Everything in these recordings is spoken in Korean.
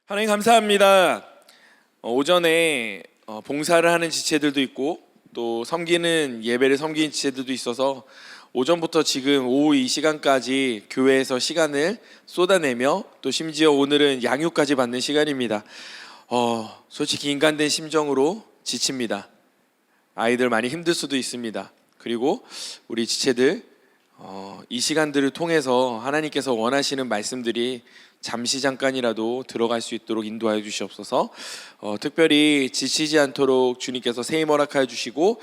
하나님 감사합니다. 오전에 봉사를 하는 지체들도 있고 또 섬기는 예배를 섬기는 지체들도 있어서 오전부터 지금 오후 이 시간까지 교회에서 시간을 쏟아내며 또 심지어 오늘은 양육까지 받는 시간입니다. 솔직히 인간된 심정으로 지칩니다. 아이들 많이 힘들 수도 있습니다. 그리고 우리 지체들 이 시간들을 통해서 하나님께서 원하시는 말씀들이 잠시 잠깐이라도 들어갈 수 있도록 인도하여 주시옵소서. 특별히 지치지 않도록 주님께서 세임 허락하여 주시고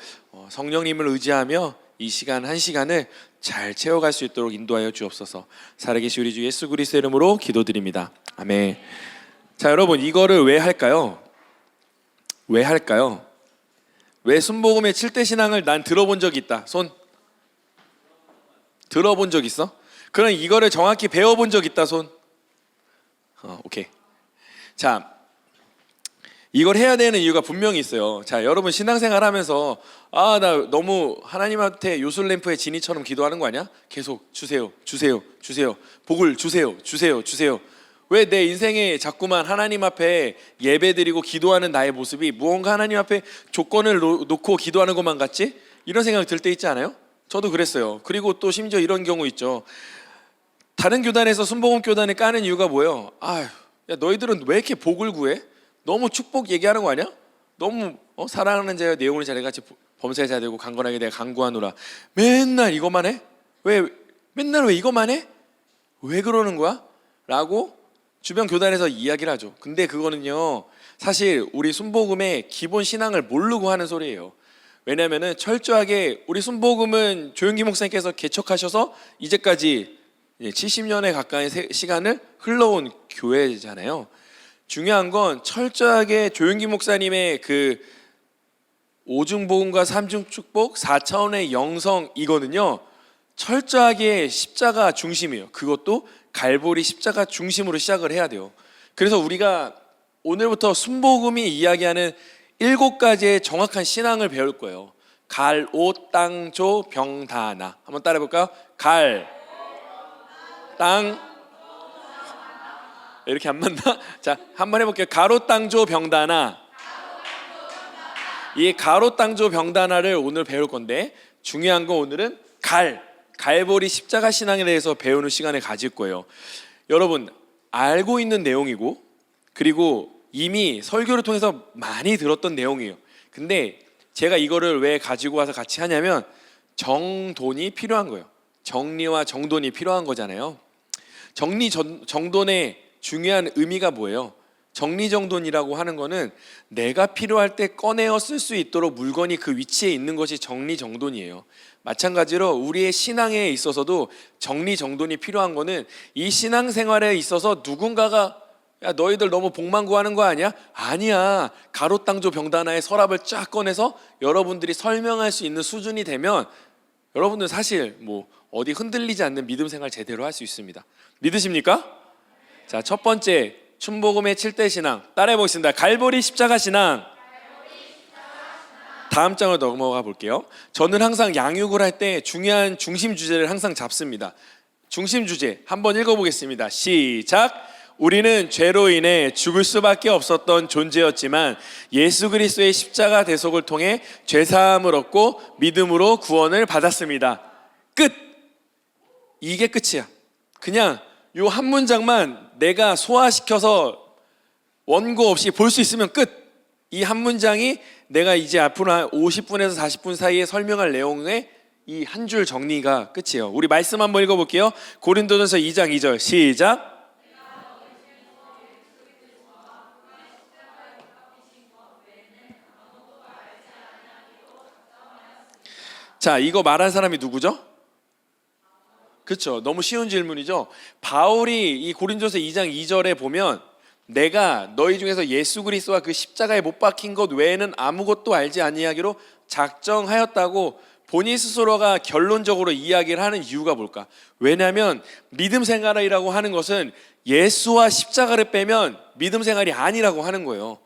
성령님을 의지하며 이 시간 한 시간을 잘 채워갈 수 있도록 인도하여 주옵소서. 살아계신 우리 주 예수 그리스도의 이름으로 기도드립니다. 아멘. 자, 여러분, 이거를 왜 할까요? 왜 할까요? 왜 순복음의 7대 신앙을 난 들어본 적이 있다. 손 들어본 적 있어? 그럼 이거를 정확히 배워본 적 있다. 손. 오케이. 자, 이걸 해야 되는 이유가 분명히 있어요. 자, 여러분 신앙생활 하면서 나 너무 하나님한테 요술램프의 지니처럼 기도하는 거 아니야? 계속 주세요, 주세요, 주세요, 복을 주세요, 주세요, 주세요. 왜 내 인생에 자꾸만 하나님 앞에 예배드리고 기도하는 나의 모습이 무언가 하나님 앞에 조건을 놓고 기도하는 것만 같지? 이런 생각이 들 때 있지 않아요? 저도 그랬어요. 그리고 또 심지어 이런 경우 있죠. 다른 교단에서 순복음 교단에 까는 이유가 뭐예요? 야, 너희들은 왜 이렇게 복을 구해? 너무 축복 얘기하는 거 아니야? 너무 사랑하는 자여 내용을 잘해같이 범사에 잘 되고 강건하게 내가 강구하노라. 맨날 이것만 해? 맨날 왜 이것만 해? 왜 그러는 거야? 라고 주변 교단에서 이야기를 하죠. 근데 그거는요, 사실 우리 순복음의 기본 신앙을 모르고 하는 소리예요. 왜냐면은 철저하게 우리 순복음은 조용기 목사님께서 개척하셔서 이제까지 70년에 가까이 시간을 흘러온 교회잖아요. 중요한 건 철저하게 조용기 목사님의 그 오중복음과 삼중축복 4차원의 영성이거든요. 철저하게 십자가 중심이에요. 그것도 갈보리 십자가 중심으로 시작을 해야 돼요. 그래서 우리가 오늘부터 순복음이 이야기하는 7가지의 정확한 신앙을 배울 거예요. 갈, 옷, 땅, 조, 병, 다, 나. 한번 따라해 볼까요? 갈, 땅, 이렇게 안 맞나? 자, 한번 해볼게요. 가로, 땅, 조, 병, 다, 나. 이 가로, 땅, 조, 병, 다, 나를 오늘 배울 건데 중요한 건 오늘은 갈보리 십자가 신앙에 대해서 배우는 시간을 가질 거예요. 여러분, 알고 있는 내용이고 그리고 이미 설교를 통해서 많이 들었던 내용이에요. 근데 제가 이거를 왜 가지고 와서 같이 하냐면 정돈이 필요한 거예요. 정리와 정돈이 필요한 거잖아요. 정돈의 중요한 의미가 뭐예요? 정리정돈이라고 하는 거는 내가 필요할 때 꺼내어 쓸 수 있도록 물건이 그 위치에 있는 것이 정리정돈이에요. 마찬가지로 우리의 신앙에 있어서도 정리정돈이 필요한 거는 이 신앙생활에 있어서 누군가가 야, 너희들 너무 복만 구하는 거 아니야? 아니야. 가로 땅조 병다나의 서랍을 쫙 꺼내서 여러분들이 설명할 수 있는 수준이 되면 여러분들 사실 어디 흔들리지 않는 믿음 생활 제대로 할 수 있습니다. 믿으십니까? 자, 첫 번째 순복음의 7대 신앙 따라해 보겠습니다. 갈보리 십자가 신앙. 다음 장으로 넘어가 볼게요. 저는 항상 양육을 할 때 중요한 중심 주제를 항상 잡습니다. 중심 주제 한번 읽어보겠습니다. 시작. 우리는 죄로 인해 죽을 수밖에 없었던 존재였지만 예수 그리스도의 십자가 대속을 통해 죄사함을 얻고 믿음으로 구원을 받았습니다. 끝. 이게 끝이야. 그냥 요 한 문장만 내가 소화시켜서 원고 없이 볼 수 있으면 끝. 이 한 문장이 내가 이제 앞으로 한 50분에서 40분 사이에 설명할 내용의 이 한 줄 정리가 끝이에요. 우리 말씀 한번 읽어볼게요. 고린도전서 2장 2절 시작. 자, 이거 말한 사람이 누구죠? 그렇죠. 너무 쉬운 질문이죠. 바울이 이 고린도서 2장 2절에 보면 내가 너희 중에서 예수 그리스도와 그 십자가에 못 박힌 것 외에는 아무것도 알지 아니하기로 작정하였다고 본인 스스로가 결론적으로 이야기를 하는 이유가 뭘까? 왜냐하면 믿음 생활이라고 하는 것은 예수와 십자가를 빼면 믿음 생활이 아니라고 하는 거예요.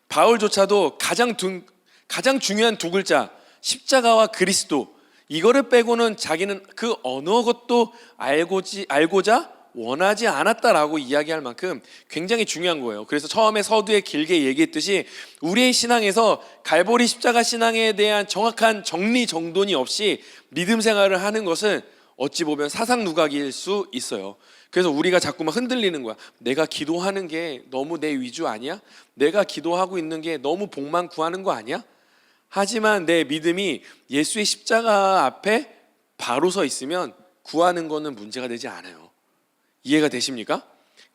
바울조차도 가장 중요한 두 글자 십자가와 그리스도 이거를 빼고는 자기는 그 어느 것도 알고자 원하지 않았다라고 이야기할 만큼 굉장히 중요한 거예요. 그래서 처음에 서두에 길게 얘기했듯이 우리의 신앙에서 갈보리 십자가 신앙에 대한 정확한 정리정돈이 없이 믿음 생활을 하는 것은 어찌 보면 사상누각일 수 있어요. 그래서 우리가 자꾸만 흔들리는 거야. 내가 기도하는 게 너무 내 위주 아니야? 내가 기도하고 있는 게 너무 복만 구하는 거 아니야? 하지만 내 믿음이 예수의 십자가 앞에 바로 서 있으면 구하는 거는 문제가 되지 않아요. 이해가 되십니까?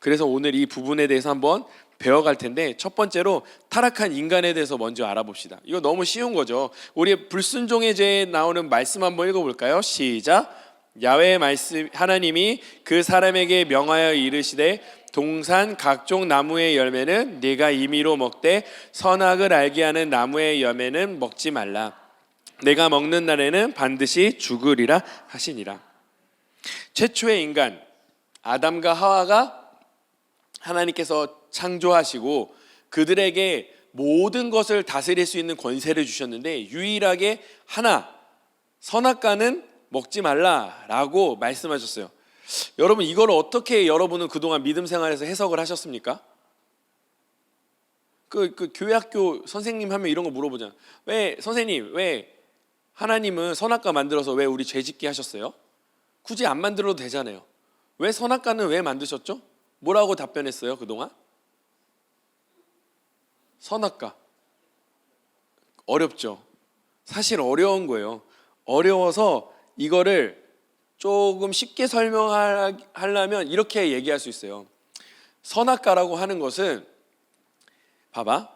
그래서 오늘 이 부분에 대해서 한번 배워갈 텐데, 첫 번째로 타락한 인간에 대해서 먼저 알아봅시다. 이거 너무 쉬운 거죠. 우리 불순종의 죄에 나오는 말씀 한번 읽어볼까요? 시작. 야훼의 말씀, 하나님이 그 사람에게 명하여 이르시되 동산 각종 나무의 열매는 네가 임의로 먹되 선악을 알게 하는 나무의 열매는 먹지 말라. 내가 먹는 날에는 반드시 죽으리라 하시니라. 최초의 인간 아담과 하와가 하나님께서 창조하시고 그들에게 모든 것을 다스릴 수 있는 권세를 주셨는데, 유일하게 하나, 선악과는 먹지 말라라고 말씀하셨어요. 여러분, 이걸 어떻게 여러분은 그동안 믿음 생활에서 해석을 하셨습니까? 그 교회학교 선생님 하면 이런 거 물어보잖아. 왜 선생님, 왜 하나님은 선악과 만들어서 왜 우리 죄짓게 하셨어요? 굳이 안 만들어도 되잖아요. 왜 선악과는 왜 만드셨죠? 뭐라고 답변했어요 그동안? 선악과 어렵죠. 사실 어려운 거예요. 어려워서 이거를 조금 쉽게 설명하려면 이렇게 얘기할 수 있어요. 선악과라고 하는 것은, 봐봐,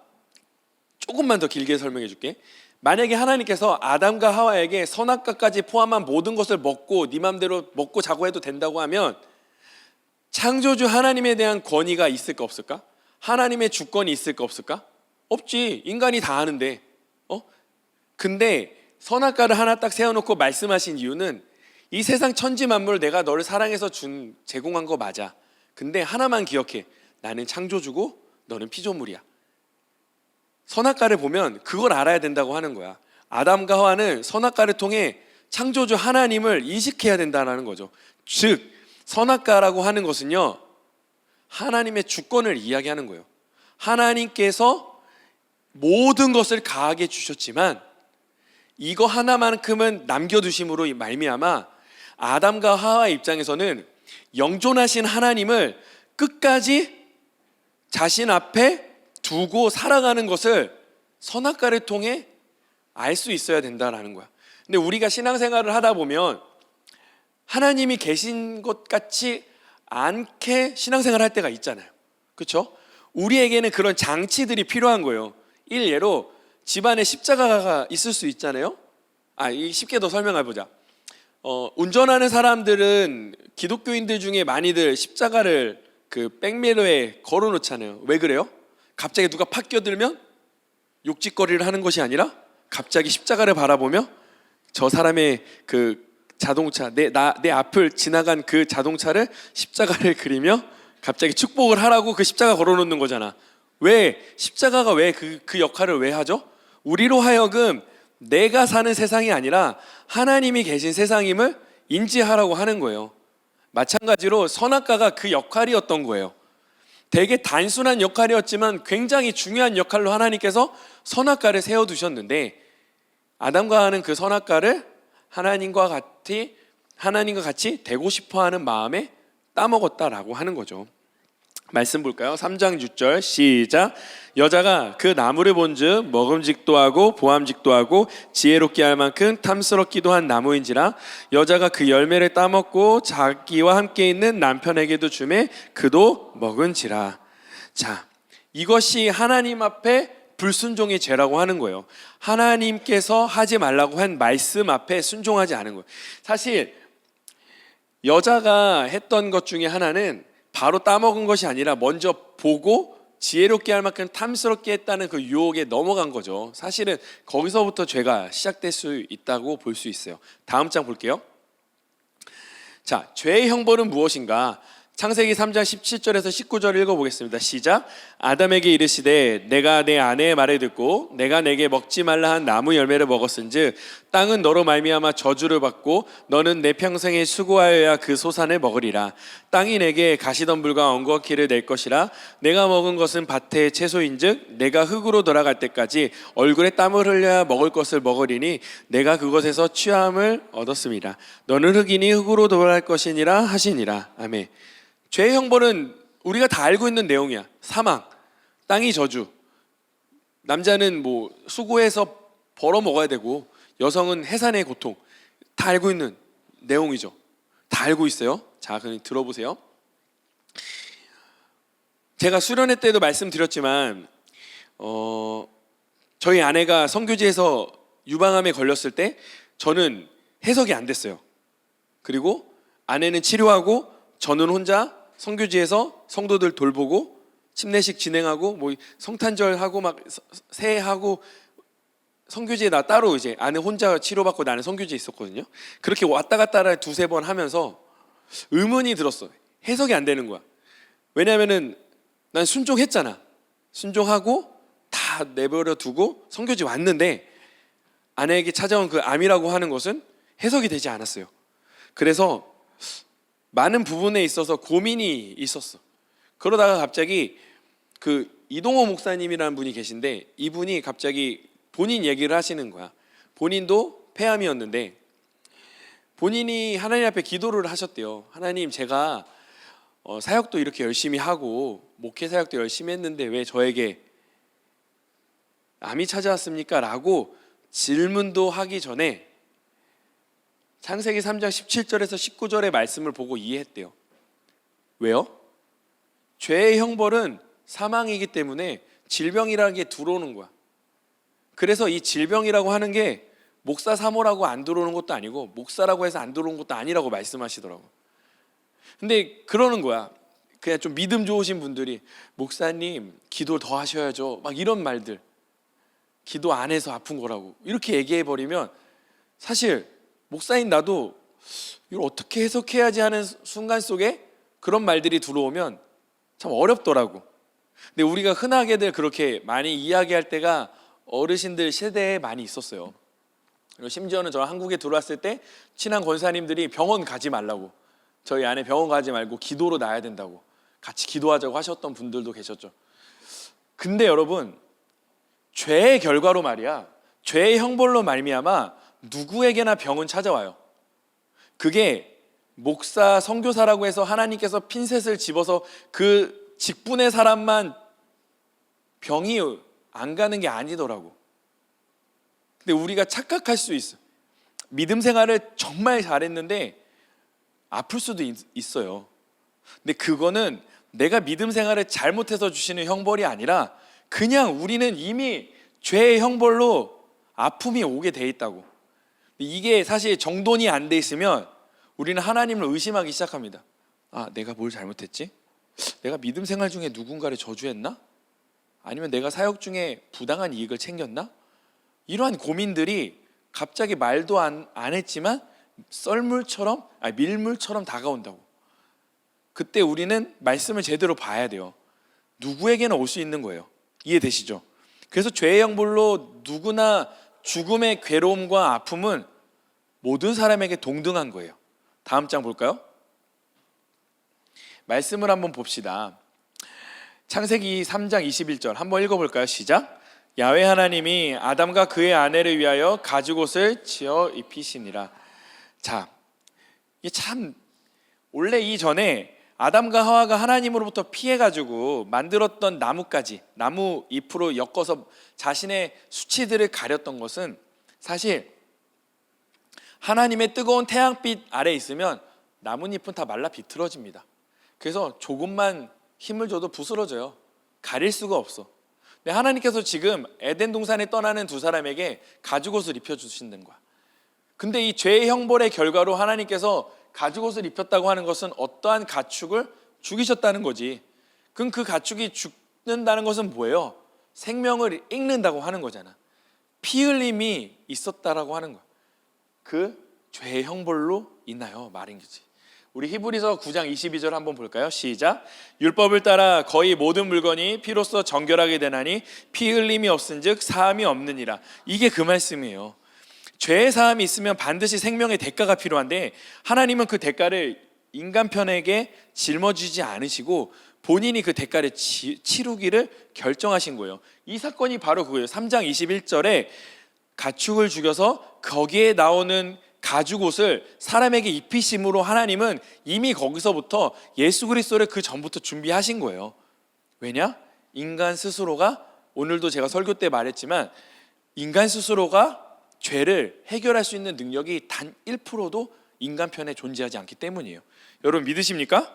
조금만 더 길게 설명해 줄게. 만약에 하나님께서 아담과 하와에게 선악과까지 포함한 모든 것을 먹고 네 맘대로 먹고 자고 해도 된다고 하면 창조주 하나님에 대한 권위가 있을까 없을까? 하나님의 주권이 있을까 없을까? 없지. 인간이 다 아는데. 근데 선악과를 하나 딱 세워놓고 말씀하신 이유는, 이 세상 천지 만물 내가 너를 사랑해서 제공한 거 맞아. 근데 하나만 기억해. 나는 창조주고 너는 피조물이야. 선악과를 보면 그걸 알아야 된다고 하는 거야. 아담과 하와는 선악과를 통해 창조주 하나님을 인식해야 된다는 거죠. 즉 선악과라고 하는 것은요, 하나님의 주권을 이야기하는 거예요. 하나님께서 모든 것을 가하게 주셨지만 이거 하나만큼은 남겨두심으로 말미암아 아담과 하와 입장에서는 영존하신 하나님을 끝까지 자신 앞에 두고 살아가는 것을 선악과를 통해 알 수 있어야 된다는 거야. 근데 우리가 신앙생활을 하다 보면 하나님이 계신 것 같지 않게 신앙생활을 할 때가 있잖아요. 그렇죠? 우리에게는 그런 장치들이 필요한 거예요. 일례로 집안에 십자가가 있을 수 있잖아요. 쉽게 더 설명해보자. 운전하는 사람들은 기독교인들 중에 많이들 십자가를 그 백미러에 걸어놓잖아요. 왜 그래요? 갑자기 누가 팍 껴들면 욕짓거리를 하는 것이 아니라 갑자기 십자가를 바라보며 저 사람의 그 자동차, 내 앞을 지나간 그 자동차를 십자가를 그리며 갑자기 축복을 하라고 그 십자가 걸어놓는 거잖아. 왜? 십자가가 왜 그 역할을 왜 하죠? 우리로 하여금 내가 사는 세상이 아니라 하나님이 계신 세상임을 인지하라고 하는 거예요. 마찬가지로 선악과가 그 역할이었던 거예요. 되게 단순한 역할이었지만 굉장히 중요한 역할로 하나님께서 선악과를 세워두셨는데, 아담과 하와는 그 선악과를 하나님과 같이 되고 싶어하는 마음에 따먹었다라고 하는 거죠. 말씀 볼까요? 3장 6절 시작. 여자가 그 나무를 본즉 먹음직도 하고 보암직도 하고 지혜롭게 할 만큼 탐스럽기도 한 나무인지라 여자가 그 열매를 따먹고 자기와 함께 있는 남편에게도 주매 그도 먹은지라. 자, 이것이 하나님 앞에 불순종의 죄라고 하는 거예요. 하나님께서 하지 말라고 한 말씀 앞에 순종하지 않은 거예요. 사실 여자가 했던 것 중에 하나는 바로 따먹은 것이 아니라 먼저 보고 지혜롭게 할 만큼 탐스럽게 했다는 그 유혹에 넘어간 거죠. 사실은 거기서부터 죄가 시작될 수 있다고 볼 수 있어요. 다음 장 볼게요. 자, 죄의 형벌은 무엇인가? 창세기 3장 17절에서 19절 읽어보겠습니다. 시작. 아담에게 이르시되 내가 내 아내의 말을 듣고 내가 내게 먹지 말라 한 나무 열매를 먹었은즉 땅은 너로 말미암아 저주를 받고 너는 내 평생에 수고하여야 그 소산을 먹으리라. 땅이 내게 가시덤불과 엉겅퀴를 낼 것이라. 내가 먹은 것은 밭의 채소인즉 내가 흙으로 돌아갈 때까지 얼굴에 땀을 흘려야 먹을 것을 먹으리니 내가 그것에서 취함을 얻었습니다. 너는 흙이니 흙으로 돌아갈 것이니라 하시니라. 아멘. 죄의 형벌은 우리가 다 알고 있는 내용이야. 사망, 땅이 저주. 남자는 뭐 수고해서 벌어 먹어야 되고 여성은 해산의 고통. 다 알고 있는 내용이죠. 다 알고 있어요. 자, 그럼 들어보세요. 제가 수련회 때도 말씀드렸지만 저희 아내가 성교지에서 유방암에 걸렸을 때 저는 해석이 안 됐어요. 그리고 아내는 치료하고 저는 혼자 성교지에서 성도들 돌보고 침례식 진행하고 뭐 성탄절하고 막 새해하고 성교지에 나 따로 이제 아내 혼자 치료받고 나는 성교지에 있었거든요. 그렇게 왔다 갔다 두세 번 하면서 의문이 들었어. 해석이 안 되는 거야. 왜냐하면은 난 순종했잖아. 순종하고 다 내버려 두고 성교지 왔는데 아내에게 찾아온 그 암이라고 하는 것은 해석이 되지 않았어요. 그래서 많은 부분에 있어서 고민이 있었어. 그러다가 갑자기 그 이동호 목사님이라는 분이 계신데 이분이 갑자기 본인 얘기를 하시는 거야. 본인도 폐암이었는데 본인이 하나님 앞에 기도를 하셨대요. 하나님, 제가 사역도 이렇게 열심히 하고 목회 사역도 열심히 했는데 왜 저에게 암이 찾아왔습니까? 라고 질문도 하기 전에 창세기 3장 17절에서 19절의 말씀을 보고 이해했대요. 왜요? 죄의 형벌은 사망이기 때문에 질병이라는 게 들어오는 거야. 그래서 이 질병이라고 하는 게 목사 사모라고 안 들어오는 것도 아니고 목사라고 해서 안 들어오는 것도 아니라고 말씀하시더라고. 근데 그러는 거야. 그냥 좀 믿음 좋으신 분들이 목사님 기도 더 하셔야죠. 막 이런 말들. 기도 안 해서 아픈 거라고 이렇게 얘기해 버리면 사실 목사인 나도 이걸 어떻게 해석해야지 하는 순간 속에 그런 말들이 들어오면 참 어렵더라고. 근데 우리가 흔하게들 그렇게 많이 이야기할 때가 어르신들 세대에 많이 있었어요. 그리고 심지어는 저 한국에 들어왔을 때 친한 권사님들이 병원 가지 말라고, 저희 아내 병원 가지 말고 기도로 나아야 된다고 같이 기도하자고 하셨던 분들도 계셨죠. 근데 여러분, 죄의 결과로 말이야, 죄의 형벌로 말미암아 누구에게나 병은 찾아와요. 그게 목사, 선교사라고 해서 하나님께서 핀셋을 집어서 그 직분의 사람만 병이 안 가는 게 아니더라고. 근데 우리가 착각할 수 있어. 믿음 생활을 정말 잘했는데 아플 수도 있어요. 근데 그거는 내가 믿음 생활을 잘못해서 주시는 형벌이 아니라 그냥 우리는 이미 죄의 형벌로 아픔이 오게 돼 있다고. 이게 사실 정돈이 안 돼 있으면 우리는 하나님을 의심하기 시작합니다. 아, 내가 뭘 잘못했지? 내가 믿음 생활 중에 누군가를 저주했나? 아니면 내가 사역 중에 부당한 이익을 챙겼나? 이러한 고민들이 갑자기 말도 안 했지만 밀물처럼 다가온다고. 그때 우리는 말씀을 제대로 봐야 돼요. 누구에게나 올 수 있는 거예요. 이해되시죠? 그래서 죄의 형벌로 누구나 죽음의 괴로움과 아픔은 모든 사람에게 동등한 거예요. 다음 장 볼까요? 말씀을 한번 봅시다. 창세기 3장 21절 한번 읽어볼까요? 시작. 야훼 하나님이 아담과 그의 아내를 위하여 가죽옷을 지어 입히시니라. 자, 이게 참 원래 이전에 아담과 하와가 하나님으로부터 피해가지고 만들었던 나무까지, 나무 잎으로 엮어서 자신의 수치들을 가렸던 것은 사실 하나님의 뜨거운 태양빛 아래 있으면 나뭇잎은 다 말라 비틀어집니다. 그래서 조금만 힘을 줘도 부스러져요. 가릴 수가 없어. 근데 하나님께서 지금 에덴 동산에 떠나는 두 사람에게 가죽옷을 입혀주신다는 거야. 근데 이 죄의 형벌의 결과로 하나님께서 가죽옷을 입혔다고 하는 것은 어떠한 가축을 죽이셨다는 거지. 그럼 그 가축이 죽는다는 것은 뭐예요? 생명을 잃는다고 하는 거잖아. 피 흘림이 있었다라고 하는 거야. 그 죄의 형벌로 인하여 말인 거지. 우리 히브리서 9장 22절 한번 볼까요? 시작. 율법을 따라 거의 모든 물건이 피로써 정결하게 되나니 피 흘림이 없은즉 사함이 없느니라. 이게 그 말씀이에요. 죄의 사함이 있으면 반드시 생명의 대가가 필요한데 하나님은 그 대가를 인간 편에게 짊어지지 않으시고 본인이 그 대가를 치르기를 결정하신 거예요. 이 사건이 바로 그거예요. 3장 21절에 가축을 죽여서 거기에 나오는 가죽옷을 사람에게 입히심으로 하나님은 이미 거기서부터 예수 그리스도를 그 전부터 준비하신 거예요. 왜냐? 인간 스스로가, 오늘도 제가 설교 때 말했지만, 인간 스스로가 죄를 해결할 수 있는 능력이 단 1%도 인간 편에 존재하지 않기 때문이에요. 여러분 믿으십니까?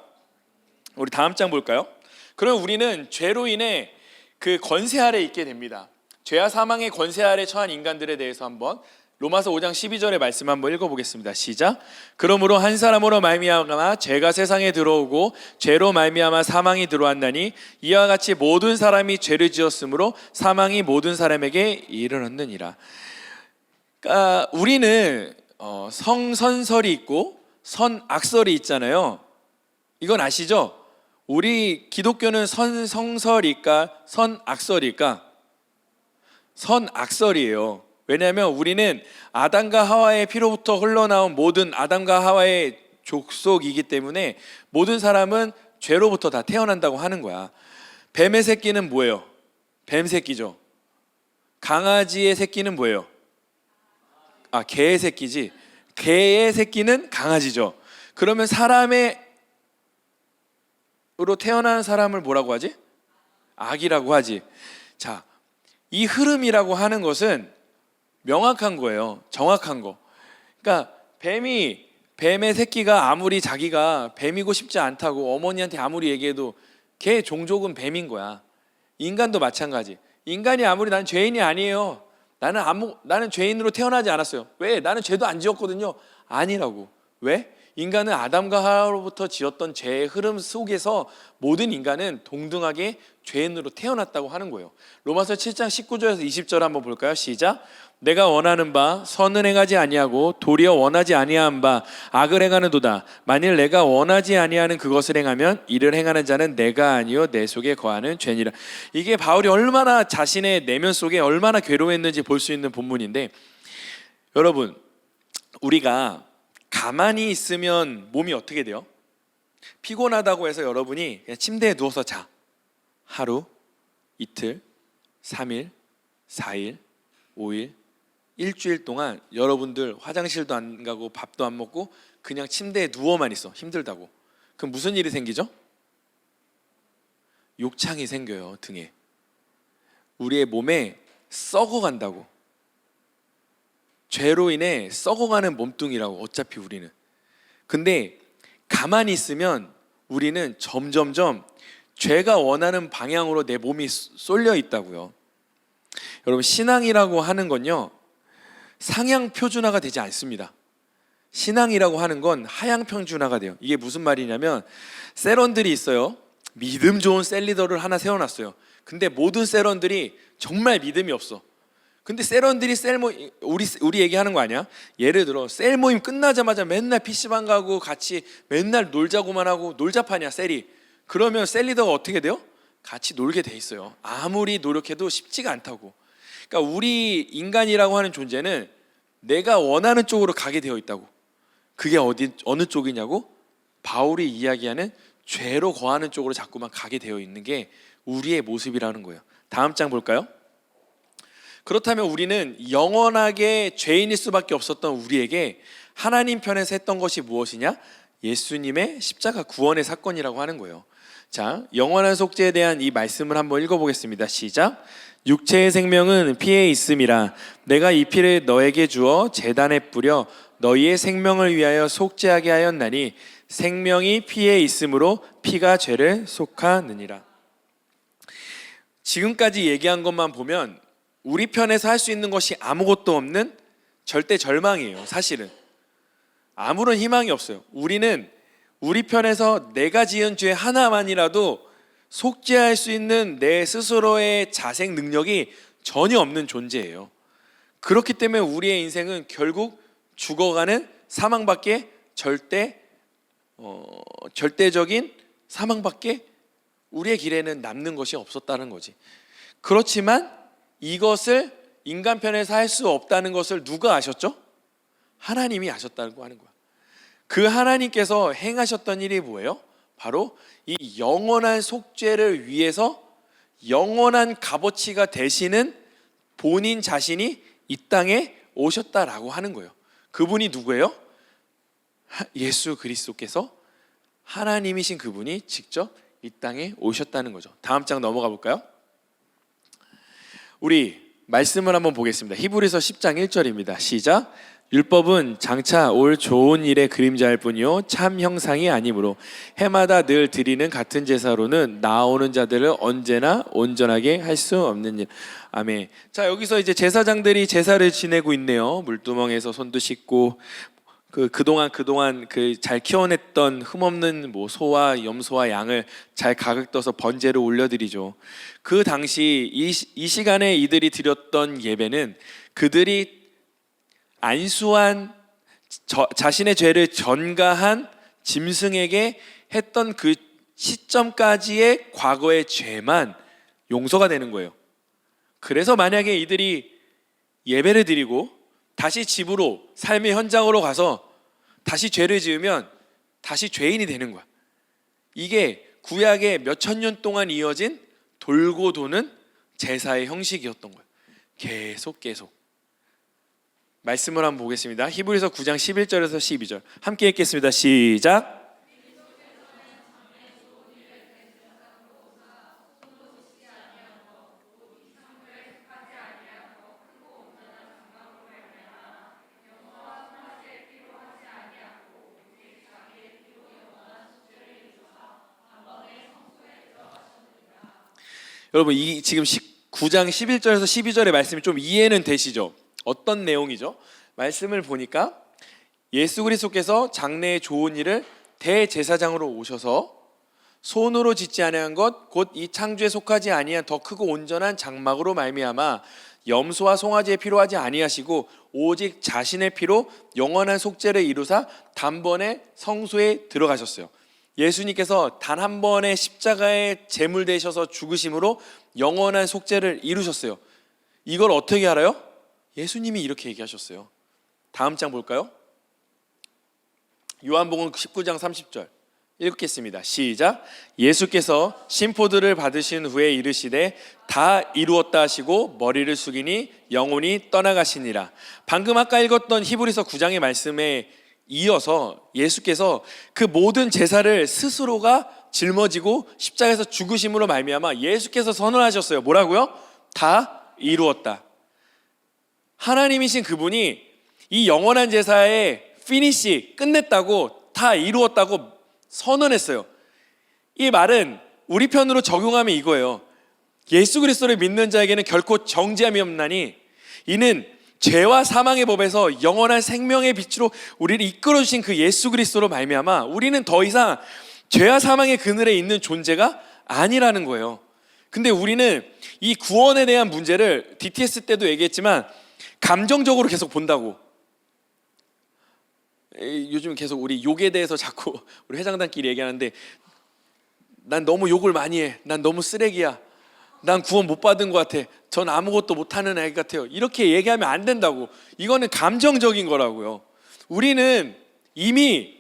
우리 다음 장 볼까요? 그럼 우리는 죄로 인해 그 권세 아래 있게 됩니다. 죄와 사망의 권세 아래 처한 인간들에 대해서 한번 로마서 5장 12절의 말씀 한번 읽어보겠습니다. 시작. 그러므로 한 사람으로 말미암아 죄가 세상에 들어오고 죄로 말미암아 사망이 들어왔나니 이와 같이 모든 사람이 죄를 지었으므로 사망이 모든 사람에게 이르렀느니라. 그러니까 우리는 성선설이 있고 선악설이 있잖아요. 이건 아시죠? 우리 기독교는 성설일까 선악설일까? 선악설이에요. 왜냐하면 우리는 아담과 하와의 피로부터 흘러나온 모든 아담과 하와의 족속이기 때문에 모든 사람은 죄로부터 다 태어난다고 하는 거야. 뱀의 새끼는 뭐예요? 뱀 새끼죠. 강아지의 새끼는 뭐예요? 개의 새끼지. 개의 새끼는 강아지죠. 그러면 사람으로 태어난 사람을 뭐라고 하지? 악이라고 하지. 자, 이 흐름이라고 하는 것은 명확한 거예요. 정확한 거. 그러니까 뱀의 새끼가 아무리 자기가 뱀이고 싶지 않다고 어머니한테 아무리 얘기해도 걔 종족은 뱀인 거야. 인간도 마찬가지. 인간이 아무리 나는 죄인이 아니에요. 나는 죄인으로 태어나지 않았어요. 왜? 나는 죄도 안 지었거든요. 아니라고. 왜? 인간은 아담과 하와로부터 지었던 죄의 흐름 속에서 모든 인간은 동등하게 죄인으로 태어났다고 하는 거예요. 로마서 7장 19절에서 20절 한번 볼까요? 시작. 내가 원하는 바 선을 행하지 아니하고 도리어 원하지 아니한 바 악을 행하는도다. 만일 내가 원하지 아니하는 그것을 행하면 이를 행하는 자는 내가 아니요 내 속에 거하는 죄니라. 이게 바울이 얼마나 자신의 내면 속에 얼마나 괴로워했는지 볼 수 있는 본문인데, 여러분 우리가 가만히 있으면 몸이 어떻게 돼요? 피곤하다고 해서 여러분이 그냥 침대에 누워서 자. 하루, 이틀, 3일, 4일, 5일, 일주일 동안 여러분들 화장실도 안 가고 밥도 안 먹고 그냥 침대에 누워만 있어. 힘들다고. 그럼 무슨 일이 생기죠? 욕창이 생겨요, 등에. 우리의 몸에 썩어간다고. 죄로 인해 썩어가는 몸뚱이라고, 어차피 우리는. 근데 가만히 있으면 우리는 점점점 죄가 원하는 방향으로 내 몸이 쏠려 있다고요. 여러분 신앙이라고 하는 건요 상향 표준화가 되지 않습니다. 신앙이라고 하는 건 하향 표준화가 돼요. 이게 무슨 말이냐면 세런들이 있어요. 믿음 좋은 셀리더를 하나 세워놨어요. 근데 모든 세런들이 정말 믿음이 없어. 근데 세런들이 셀모임, 우리 얘기하는 거 아니야? 예를 들어 셀 모임 끝나자마자 맨날 PC방 가고 같이 맨날 놀자고만 하고 놀자판이야 셀이. 그러면 셀 리더가 어떻게 돼요? 같이 놀게 돼 있어요. 아무리 노력해도 쉽지가 않다고. 그러니까 우리 인간이라고 하는 존재는 내가 원하는 쪽으로 가게 되어 있다고. 그게 어느 쪽이냐고? 바울이 이야기하는 죄로 거하는 쪽으로 자꾸만 가게 되어 있는 게 우리의 모습이라는 거예요. 다음 장 볼까요? 그렇다면 우리는 영원하게 죄인일 수밖에 없었던 우리에게 하나님 편에서 했던 것이 무엇이냐? 예수님의 십자가 구원의 사건이라고 하는 거예요. 자, 영원한 속죄에 대한 이 말씀을 한번 읽어보겠습니다. 시작. 육체의 생명은 피에 있음이라. 내가 이 피를 너에게 주어 제단에 뿌려 너희의 생명을 위하여 속죄하게 하였나니 생명이 피에 있으므로 피가 죄를 속하느니라. 지금까지 얘기한 것만 보면 우리 편에서 할 수 있는 것이 아무것도 없는 절대 절망이에요. 사실은 아무런 희망이 없어요. 우리는 우리 편에서 내가 지은 죄 하나만이라도 속죄할 수 있는 내 스스로의 자생 능력이 전혀 없는 존재예요. 그렇기 때문에 우리의 인생은 결국 죽어가는 사망밖에 절대 절대적인 사망밖에 우리의 길에는 남는 것이 없었다는 거지. 그렇지만 이것을 인간 편에서 할 수 없다는 것을 누가 아셨죠? 하나님이 아셨다고 하는 거야. 그 하나님께서 행하셨던 일이 뭐예요? 바로 이 영원한 속죄를 위해서 영원한 값어치가 되시는 본인 자신이 이 땅에 오셨다라고 하는 거예요. 그분이 누구예요? 예수 그리스도께서, 하나님이신 그분이 직접 이 땅에 오셨다는 거죠. 다음 장 넘어가 볼까요? 우리 말씀을 한번 보겠습니다. 히브리서 10장 1절입니다. 시작. 율법은 장차 올 좋은 일의 그림자일 뿐이요 참 형상이 아니므로 해마다 늘 드리는 같은 제사로는 나오는 자들을 언제나 온전하게 할 수 없는 일. 아멘. 자, 여기서 이제 제사장들이 제사를 지내고 있네요. 물두멍에서 손도 씻고 그동안 그 잘 키워냈던 흠없는 뭐 소와 염소와 양을 잘 가격떠서 번제로 올려드리죠. 그 당시 이 시간에 이들이 드렸던 예배는 그들이 안수한 자신의 죄를 전가한 짐승에게 했던 그 시점까지의 과거의 죄만 용서가 되는 거예요. 그래서 만약에 이들이 예배를 드리고 다시 집으로, 삶의 현장으로 가서 다시 죄를 지으면 다시 죄인이 되는 거야. 이게 구약의 몇천 년 동안 이어진 돌고 도는 제사의 형식이었던 거예요. 계속 말씀을 한번 보겠습니다. 히브리서 9장 11절에서 12절 함께 읽겠습니다. 시작. 여러분, 이 지금 9장 11절에서 12절의 말씀이 좀 이해는 되시죠? 어떤 내용이죠? 말씀을 보니까 예수 그리스도께서 장래의 좋은 일을 대제사장으로 오셔서 손으로 짓지 아니한 것 곧 이 창조에 속하지 아니한 더 크고 온전한 장막으로 말미암아 염소와 송아지에 필요하지 아니하시고 오직 자신의 피로 영원한 속죄를 이루사 단번에 성소에 들어가셨어요. 예수님께서 단 한 번의 십자가에 제물 되셔서 죽으심으로 영원한 속죄를 이루셨어요. 이걸 어떻게 알아요? 예수님이 이렇게 얘기하셨어요. 다음 장 볼까요? 요한복음 19장 30절 읽겠습니다. 시작. 예수께서 심포들을 받으신 후에 이르시되 다 이루었다 하시고 머리를 숙이니 영혼이 떠나가시니라. 방금 아까 읽었던 히브리서 9장의 말씀에 이어서 예수께서 그 모든 제사를 스스로가 짊어지고 십자가에서 죽으심으로 말미암아 예수께서 선언하셨어요. 뭐라고요? 다 이루었다. 하나님이신 그분이 이 영원한 제사의 피니시, 끝냈다고, 다 이루었다고 선언했어요. 이 말은 우리 편으로 적용하면 이거예요. 예수 그리스도를 믿는 자에게는 결코 정죄함이 없나니 이는 죄와 사망의 법에서 영원한 생명의 빛으로 우리를 이끌어 주신 그 예수 그리스도로 말미암아 우리는 더 이상 죄와 사망의 그늘에 있는 존재가 아니라는 거예요. 근데 우리는 이 구원에 대한 문제를 DTS 때도 얘기했지만 감정적으로 계속 본다고. 요즘 계속 우리 욕에 대해서 자꾸 우리 회장단끼리 얘기하는데 난 너무 욕을 많이 해. 난 너무 쓰레기야. 난 구원 못 받은 것 같아. 전 아무것도 못하는 애 같아요. 이렇게 얘기하면 안 된다고. 이거는 감정적인 거라고요. 우리는 이미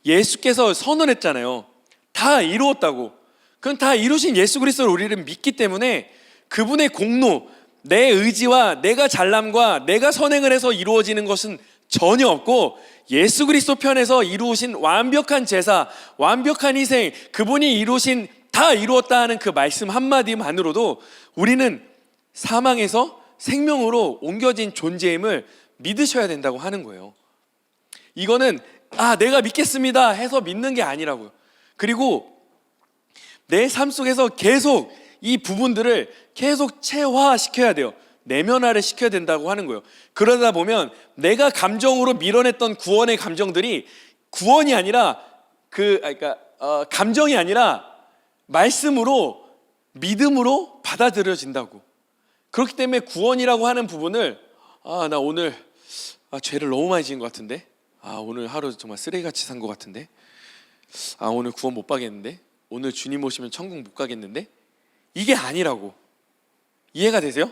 예수께서 선언했잖아요. 다 이루었다고. 그건 다 이루신 예수 그리스도를 우리는 믿기 때문에 그분의 공로, 내 의지와 내가 잘남과 내가 선행을 해서 이루어지는 것은 전혀 없고 예수 그리스도 편에서 이루신 완벽한 제사, 완벽한 희생, 그분이 이루신 다 이루었다 하는 그 말씀 한마디만으로도 우리는 사망에서 생명으로 옮겨진 존재임을 믿으셔야 된다고 하는 거예요. 이거는 내가 믿겠습니다 해서 믿는 게 아니라고요. 그리고 내 삶 속에서 계속 이 부분들을 계속 체화시켜야 돼요. 내면화를 시켜야 된다고 하는 거예요. 그러다 보면 내가 감정으로 밀어냈던 구원의 감정들이 구원이 아니라 감정이 아니라 말씀으로, 믿음으로 받아들여진다고. 그렇기 때문에 구원이라고 하는 부분을 나 오늘 죄를 너무 많이 지은 것 같은데, 오늘 하루 정말 쓰레기같이 산 것 같은데, 오늘 구원 못 받겠는데? 오늘 주님 오시면 천국 못 가겠는데? 이게 아니라고. 이해가 되세요?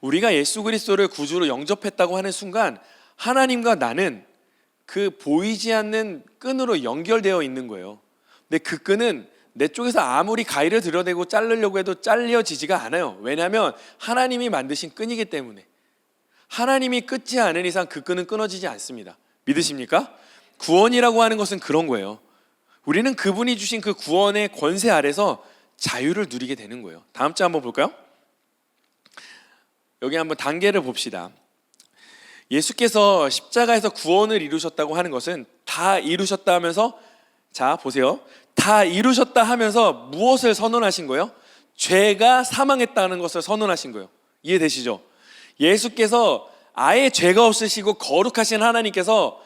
우리가 예수 그리스도를 구주로 영접했다고 하는 순간 하나님과 나는 그 보이지 않는 끈으로 연결되어 있는 거예요. 근데 그 끈은 내 쪽에서 아무리 가위를 들여대고 자르려고 해도 잘려지지가 않아요. 왜냐하면 하나님이 만드신 끈이기 때문에. 하나님이 끊지 않은 이상 그 끈은 끊어지지 않습니다. 믿으십니까? 구원이라고 하는 것은 그런 거예요. 우리는 그분이 주신 그 구원의 권세 아래서 자유를 누리게 되는 거예요. 다음 장 한번 볼까요? 여기 한번 단계를 봅시다. 예수께서 십자가에서 구원을 이루셨다고 하는 것은 다 이루셨다 하면서, 자 보세요, 다 이루셨다 하면서 무엇을 선언하신 거예요? 죄가 사망했다는 것을 선언하신 거예요. 이해되시죠? 예수께서 아예 죄가 없으시고 거룩하신 하나님께서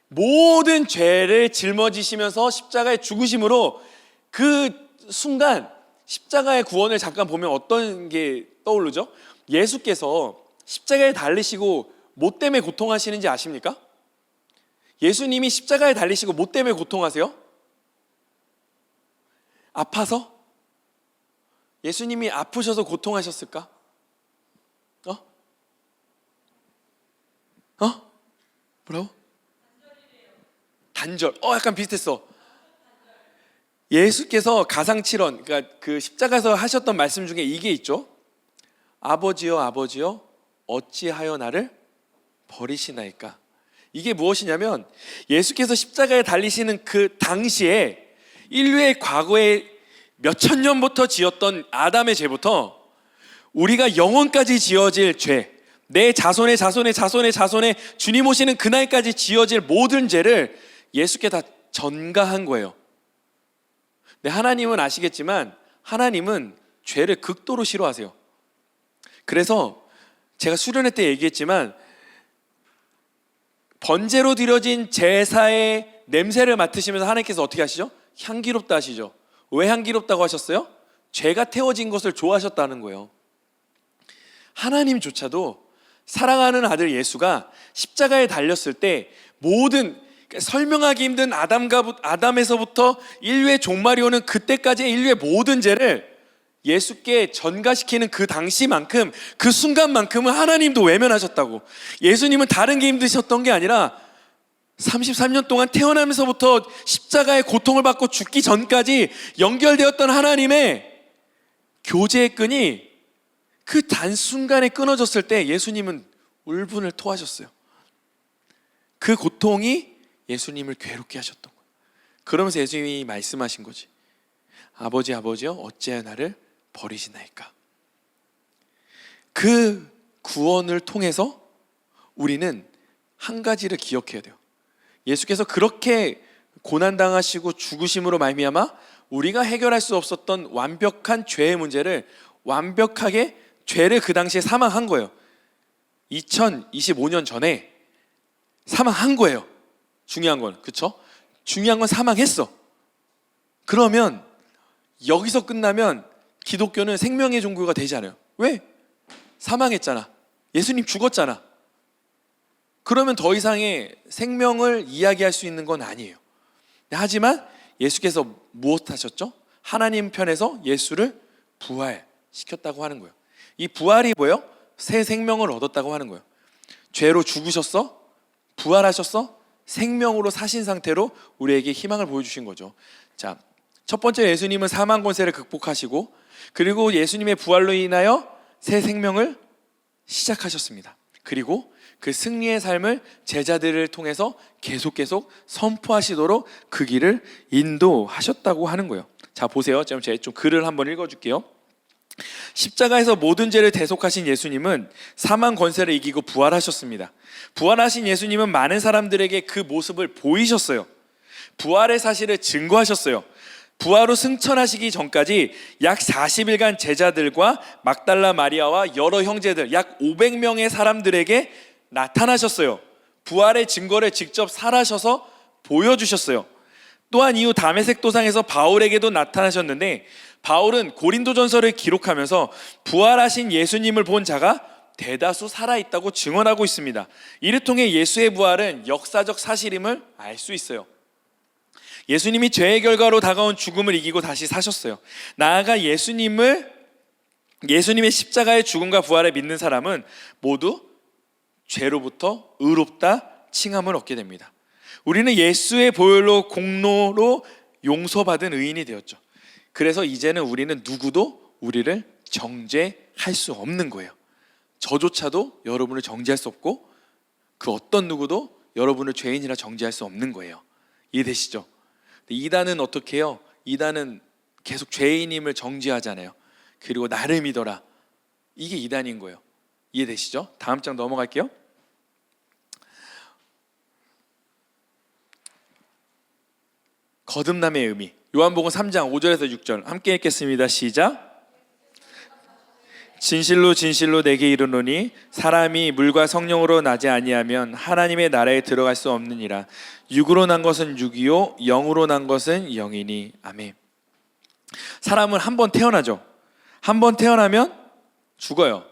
모든 죄를 짊어지시면서 십자가에 죽으심으로 그 순간 십자가의 구원을 잠깐 보면 어떤 게 떠오르죠? 예수께서 십자가에 달리시고 뭐 때문에 고통하시는지 아십니까? 예수님이 십자가에 달리시고 뭐 때문에 고통하세요? 아파서? 예수님이 아프셔서 고통하셨을까? 뭐라고? 단절. 약간 비슷했어. 예수께서 가상칠언, 그러니까 그 십자가에서 하셨던 말씀 중에 이게 있죠. 아버지여 아버지여 어찌하여 나를 버리시나이까. 이게 무엇이냐면 예수께서 십자가에 달리시는 그 당시에 인류의 과거에 몇천 년부터 지었던 아담의 죄부터 우리가 영원까지 지어질 죄, 내 자손의 자손의 자손의 자손의 주님 오시는 그날까지 지어질 모든 죄를 예수께 다 전가한 거예요. 근데 하나님은 아시겠지만 하나님은 죄를 극도로 싫어하세요. 그래서 제가 수련회 때 얘기했지만 번제로 드려진 제사의 냄새를 맡으시면서 하나님께서 어떻게 하시죠? 향기롭다 하시죠. 왜 향기롭다고 하셨어요? 죄가 태워진 것을 좋아하셨다는 거예요. 하나님조차도 사랑하는 아들 예수가 십자가에 달렸을 때 모든, 설명하기 힘든 아담에서부터 인류의 종말이 오는 그때까지의 인류의 모든 죄를 예수께 전가시키는 그 당시만큼, 그 순간만큼은 하나님도 외면하셨다고. 예수님은 다른 게 힘드셨던 게 아니라 33년 동안 태어나면서부터 십자가의 고통을 받고 죽기 전까지 연결되었던 하나님의 교제의 끈이 그 단순간에 끊어졌을 때 예수님은 울분을 토하셨어요. 그 고통이 예수님을 괴롭게 하셨던 거예요. 그러면서 예수님이 말씀하신 거지. 아버지 아버지여 어찌하여 나를 버리시나이까. 그 구원을 통해서 우리는 한 가지를 기억해야 돼요. 예수께서 그렇게 고난당하시고 죽으심으로 말미암아 우리가 해결할 수 없었던 완벽한 죄의 문제를 완벽하게, 죄를 그 당시에 사망한 거예요. 2025년 전에 사망한 거예요. 중요한 건, 그쵸? 중요한 건 사망했어. 그러면 여기서 끝나면 기독교는 생명의 종교가 되지 않아요. 왜? 사망했잖아. 예수님 죽었잖아. 그러면 더 이상의 생명을 이야기할 수 있는 건 아니에요. 하지만 예수께서 무엇 하셨죠? 하나님 편에서 예수를 부활시켰다고 하는 거예요. 이 부활이 뭐예요? 새 생명을 얻었다고 하는 거예요. 죄로 죽으셨어? 부활하셨어? 생명으로 사신 상태로 우리에게 희망을 보여주신 거죠. 자, 첫 번째, 예수님은 사망 권세를 극복하시고, 그리고 예수님의 부활로 인하여 새 생명을 시작하셨습니다. 그리고 그 승리의 삶을 제자들을 통해서 계속 선포하시도록 그 길을 인도하셨다고 하는 거예요. 자, 보세요. 제가 좀 글을 한번 읽어줄게요. 십자가에서 모든 죄를 대속하신 예수님은 사망 권세를 이기고 부활하셨습니다. 부활하신 예수님은 많은 사람들에게 그 모습을 보이셨어요. 부활의 사실을 증거하셨어요. 부활 후 승천하시기 전까지 약 40일간 제자들과 막달라 마리아와 여러 형제들, 약 500명의 사람들에게 나타나셨어요. 부활의 증거를 직접 살아셔서 보여주셨어요. 또한 이후 다메섹 도상에서 바울에게도 나타나셨는데, 바울은 고린도전서를 기록하면서 부활하신 예수님을 본 자가 대다수 살아있다고 증언하고 있습니다. 이를 통해 예수의 부활은 역사적 사실임을 알 수 있어요. 예수님이 죄의 결과로 다가온 죽음을 이기고 다시 사셨어요. 나아가 예수님의 십자가의 죽음과 부활을 믿는 사람은 모두 죄로부터 의롭다 칭함을 얻게 됩니다. 우리는 예수의 보혈로 공로로 용서받은 의인이 되었죠. 그래서 이제는 우리는 누구도 우리를 정죄할 수 없는 거예요. 저조차도 여러분을 정죄할 수 없고 그 어떤 누구도 여러분을 죄인이라 정죄할 수 없는 거예요. 이해되시죠? 이단은 어떻게 해요? 이단은 계속 죄인임을 정죄하잖아요. 그리고 나를 믿어라. 이게 이단인 거예요. 이해되시죠? 다음 장 넘어갈게요. 거듭남의 의미. 요한복음 3장 5절에서 6절 함께 읽겠습니다. 시작. 진실로 진실로 내게 이르노니 사람이 물과 성령으로 나지 아니하면 하나님의 나라에 들어갈 수 없느니라. 육으로 난 것은 육이요 영으로 난 것은 영이니. 아멘. 사람은 한 번 태어나죠. 한 번 태어나면 죽어요.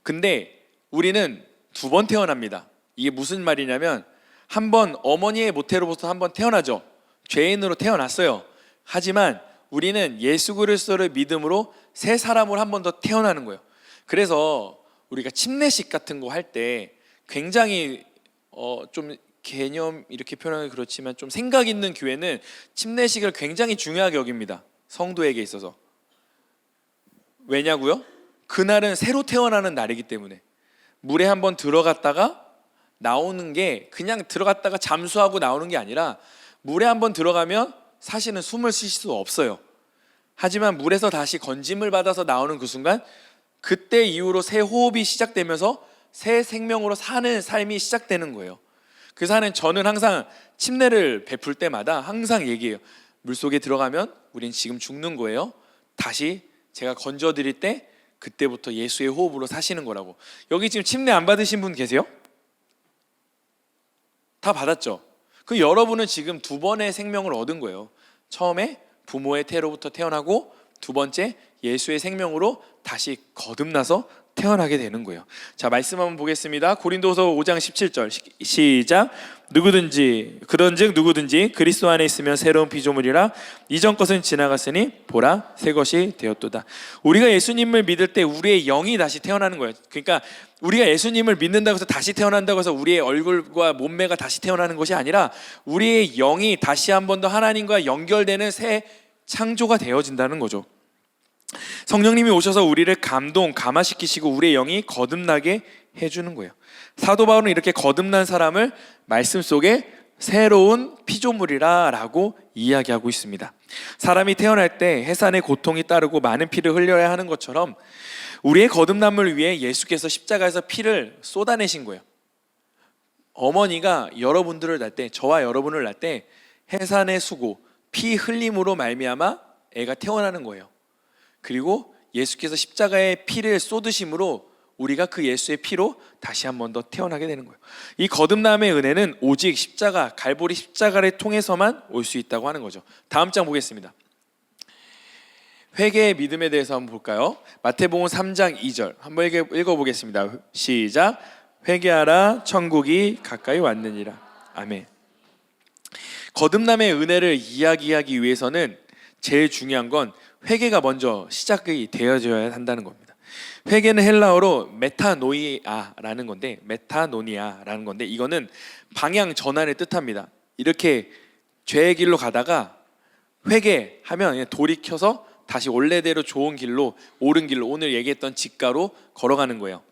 근데 우리는 두 번 태어납니다. 이게 무슨 말이냐면 한 번 어머니의 모태로부터 한 번 태어나죠. 죄인으로 태어났어요. 하지만 우리는 예수 그리스도를 믿음으로 새 사람으로 한 번 더 태어나는 거예요. 그래서 우리가 침례식 같은 거 할 때 굉장히 좀 개념 이렇게 표현하기 그렇지만 좀 생각 있는 교회는 침례식을 굉장히 중요하게 여깁니다. 성도에게 있어서. 왜냐고요? 그날은 새로 태어나는 날이기 때문에. 물에 한번 들어갔다가 나오는 게 그냥 들어갔다가 잠수하고 나오는 게 아니라 물에 한번 들어가면 사실은 숨을 쉴 수 없어요. 하지만 물에서 다시 건짐을 받아서 나오는 그 순간, 그때 이후로 새 호흡이 시작되면서 새 생명으로 사는 삶이 시작되는 거예요. 그래서 저는 항상 침례를 베풀 때마다 항상 얘기해요. 물속에 들어가면 우린 지금 죽는 거예요. 다시 제가 건져드릴 때 그때부터 예수의 호흡으로 사시는 거라고. 여기 지금 침례 안 받으신 분 계세요? 다 받았죠? 그 여러분은 지금 두 번의 생명을 얻은 거예요. 처음에 부모의 태로부터 태어나고 두 번째 예수의 생명으로 다시 거듭나서 태어나게 되는 거예요. 자, 말씀 한번 보겠습니다. 고린도서 5장 17절 시작. 그런즉 누구든지 그리스도 안에 있으면 새로운 피조물이라 이전 것은 지나갔으니 보라 새 것이 되었도다. 우리가 예수님을 믿을 때 우리의 영이 다시 태어나는 거예요. 그러니까 우리가 예수님을 믿는다고 해서 다시 태어난다고 해서 우리의 얼굴과 몸매가 다시 태어나는 것이 아니라 우리의 영이 다시 한 번 더 하나님과 연결되는 새 창조가 되어진다는 거죠. 성령님이 오셔서 우리를 감화시키시고 우리의 영이 거듭나게 해주는 거예요. 사도 바울은 이렇게 거듭난 사람을 말씀 속에 새로운 피조물이라 라고 이야기하고 있습니다. 사람이 태어날 때 해산의 고통이 따르고 많은 피를 흘려야 하는 것처럼 우리의 거듭남을 위해 예수께서 십자가에서 피를 쏟아내신 거예요. 어머니가 여러분들을 낳을 때, 저와 여러분을 낳을 때 해산의 수고, 피 흘림으로 말미암아 애가 태어나는 거예요. 그리고 예수께서 십자가에 피를 쏟으심으로 우리가 그 예수의 피로 다시 한 번 더 태어나게 되는 거예요. 이 거듭남의 은혜는 오직 십자가, 갈보리 십자가를 통해서만 올 수 있다고 하는 거죠. 다음 장 보겠습니다. 회개의 믿음에 대해서 한번 볼까요? 마태복음 3장 2절 한번 읽어보겠습니다. 시작. 회개하라 천국이 가까이 왔느니라. 아멘. 거듭남의 은혜를 이야기하기 위해서는 제일 중요한 건 회개가 먼저 시작이 되어져야 한다는 겁니다. 회개는 헬라어로 메타노니아라는 건데 이거는 방향 전환을 뜻합니다. 이렇게 죄의 길로 가다가 회개하면 돌이켜서 다시 원래대로 좋은 길로, 옳은 길로, 오늘 얘기했던 직가로 걸어가는 거예요.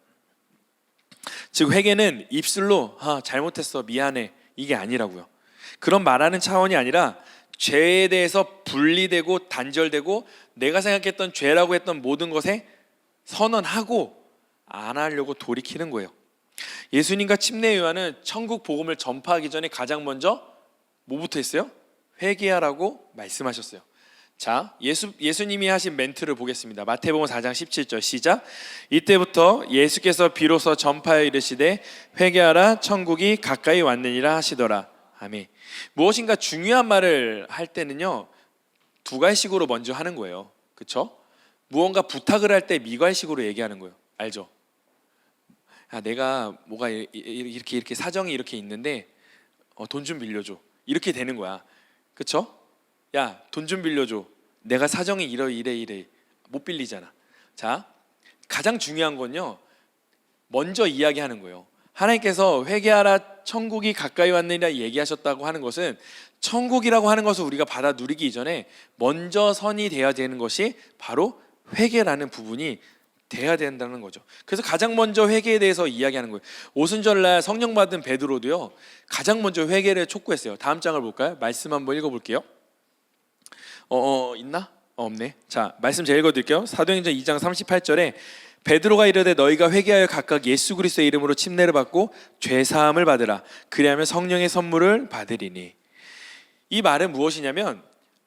즉 회개는 입술로 잘못했어 미안해 이게 아니라고요. 그런 말하는 차원이 아니라 죄에 대해서 분리되고 단절되고 내가 생각했던 죄라고 했던 모든 것에 선언하고 안 하려고 돌이키는 거예요. 예수님과 침례 요한은 천국 복음을 전파하기 전에 가장 먼저 뭐부터 했어요? 회개하라고 말씀하셨어요. 자, 예수님이 하신 멘트를 보겠습니다. 마태복음 4장 17절 시작. 이때부터 예수께서 비로소 전파하여 이르시되 회개하라 천국이 가까이 왔느니라 하시더라. 아멘. 무엇인가 중요한 말을 할 때는요 두 가지식으로 먼저 하는 거예요. 그렇죠? 무언가 부탁을 할 때 미괄식으로 얘기하는 거예요. 알죠? 내가 뭐가 이렇게 사정이 이렇게 있는데 돈 좀 빌려줘. 이렇게 되는 거야. 그렇죠? 야, 돈 좀 빌려줘. 내가 사정이 이래 못 빌리잖아. 자, 가장 중요한 건요, 먼저 이야기하는 거예요. 하나님께서 회개하라 천국이 가까이 왔느니라 얘기하셨다고 하는 것은, 천국이라고 하는 것을 우리가 받아 누리기 이전에 먼저 선이 돼야 되는 것이 바로 회개라는 부분이 돼야 된다는 거죠. 그래서 가장 먼저 회개에 대해서 이야기하는 거예요. 오순절날 성령 받은 베드로도요, 가장 먼저 회개를 촉구했어요. 다음 장을 볼까요? 말씀 한번 읽어볼게요. 있나? 없네. 자, 말씀 제가 읽어드릴게요. 사도행전 2장 38절에 베드로가 이르되 너희가 회개하여 각각 예수 그리스도의 이름으로 침례를 받고 죄 사함을 받으라. 그리하면 성령의 선물을 받으리니. 이 말은 무엇이냐면,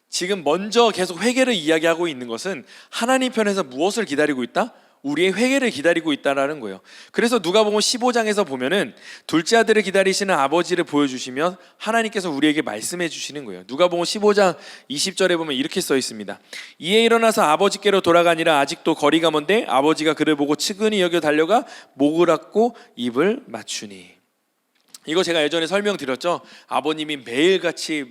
지금 먼저 계속 회개를 이야기하고 있는 것은 하나님 편에서 무엇을 기다리고 있다? 우리의 회개를 기다리고 있다라는 거예요. 그래서 누가복음 15장에서 보면은 둘째 아들을 기다리시는 아버지를 보여주시면 하나님께서 우리에게 말씀해 주시는 거예요. 누가복음 15장 20절에 보면 이렇게 써 있습니다. 이에 일어나서 아버지께로 돌아가니라. 아직도 거리가 먼데 아버지가 그를 보고 측은히 여겨 달려가 목을 앗고 입을 맞추니. 이거 제가 예전에 설명드렸죠. 아버님이 매일같이